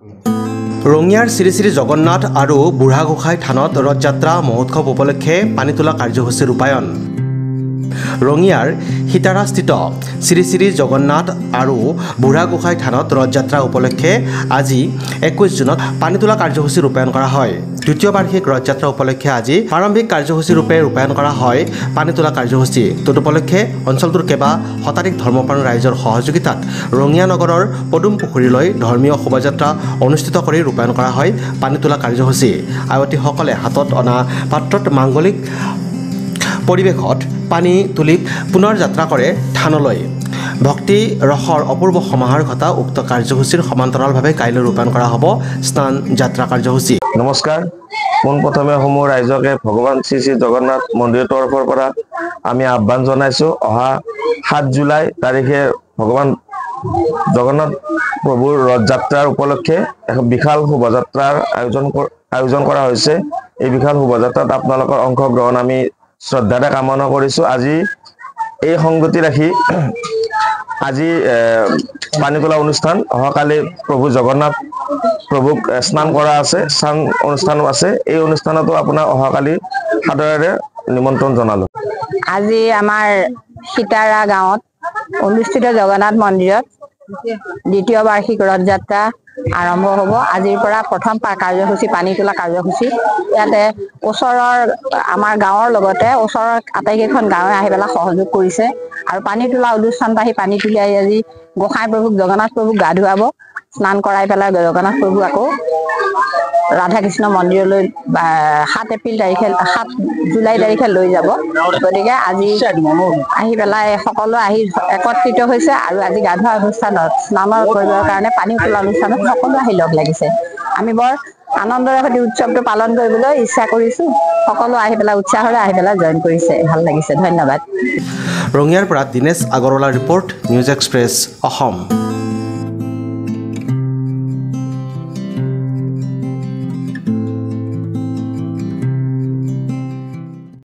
ৰঙিয়াৰ শ্ৰী শ্ৰী জগন্নাথ আৰু বুঢ়াগোসাঁই থানত ৰথযাত্ৰা মহোৎসৱ উপলক্ষে পানী তোলা কাৰ্যসূচী ৰূপায়ণ। ৰঙিয়াৰ সীতাৰাস্থিত শ্ৰী শ্ৰী জগন্নাথ আৰু বুঢ়াগোসাঁই থানত ৰথযাত্ৰা উপলক্ষে আজি 21 জুনত পানী তোলা কাৰ্যসূচী ৰূপায়ণ কৰা হয়। দ্বিতীয় বাৰ্ষিক ৰথযাত্ৰা উপলক্ষে আজি প্ৰাৰম্ভিক কাৰ্যসূচী ৰূপে ৰূপায়ণ কৰা হয় পানী তোলা কাৰ্যসূচী। তদুপলক্ষে অঞ্চলটোৰ কেইবা শতাধিক ধৰ্মপ্ৰাণ ৰাইজৰ সহযোগিতাত ৰঙিয়া নগৰৰ পদুম পুখুৰীলৈ ধৰ্মীয় শোভাযাত্ৰা অনুষ্ঠিত কৰি ৰূপায়ণ কৰা হয় পানী তোলা কাৰ্যসূচী। আয়তীসকলে হাতত অনা পাত্ৰত মাংগলিক পৰিৱেশত পানী তুলি পুনৰ যাত্ৰা কৰে থানলৈ। ভক্তি ৰসৰ অপূৰ্ব সমাহাৰ ঘটা উক্ত কাৰ্যসূচীৰ সমান্তৰালভাৱে কাইলৈ ৰূপায়ণ কৰা হ'ব স্নান যাত্ৰা কাৰ্যসূচী। নমস্কাৰ। পোনপ্ৰথমে সমূহ ৰাইজকে ভগৱান শ্ৰী শ্ৰী জগন্নাথ মন্দিৰৰ তৰফৰ পৰা আমি আহ্বান জনাইছোঁ। অহা 7 জুলাই তাৰিখে ভগৱান জগন্নাথ প্ৰভুৰ ৰথযাত্ৰাৰ উপলক্ষে এখন বিশাল শোভাযাত্ৰাৰ আয়োজন কৰা হৈছে। এই বিশাল শোভাযাত্ৰাত আপোনালোকৰ অংশগ্ৰহণ আমি শ্ৰদ্ধাৰে কামনা কৰিছোঁ। আজি এই সংগতি ৰাখি আজি পানী তোলা অনুষ্ঠান, অহাকালি প্ৰভু জগন্নাথ প্ৰভুক স্নান কৰা আছে, স্নান অনুষ্ঠানো আছে। এই অনুষ্ঠানতো আপোনাৰ অহাকালি সাদৰেৰে নিমন্ত্ৰণ জনালোঁ। আজি আমাৰ সীতাৰা গাঁৱত অনুষ্ঠিত জগন্নাথ মন্দিৰত দ্বিতীয় বাৰ্ষিক ৰথযাত্ৰা আৰম্ভ হ'ব। আজিৰ পৰা প্ৰথম কাৰ্যসূচী পানী তোলা কাৰ্যসূচী। ইয়াতে ওচৰৰ আমাৰ গাঁৱৰ লগতে ওচৰৰ আটাইকেইখন গাঁৱে আহি পেলাই সহযোগ কৰিছে আৰু পানী তোলা অনুষ্ঠানত আহি পানী তুলি আজি গোসাঁই প্ৰভুক জগন্নাথ প্ৰভুক গা ধুৱাব, স্নান কৰাই পেলাই জগন্নাথ প্ৰভু আকৌ ৰাধা কৃষ্ণ মন্দিৰলৈ 7 জুলাই তাৰিখে লৈ যাব। গতিকে আজি আহি পেলাই সকলো আহি একত্ৰিত হৈছে আৰু আজি গা ধোৱা অনুষ্ঠানত স্নানৰ কৰিবৰ কাৰণে পানী তোলা অনুষ্ঠানত সকলো আহি লগ লাগিছে। আমি বৰ আনন্দৰে সৈতে উৎসৱটো পালন কৰিবলৈ ইচ্ছা কৰিছোঁ। সকলো আহি পেলাই উৎসাহৰে আহি পেলাই জইন কৰিছে, ভাল লাগিছে। ধন্যবাদ। ৰঙিয়াৰ পৰা দিনেশ আগৰৱালাৰ ৰিপৰ্ট, নিউজ এক্সপ্ৰেছ অসম।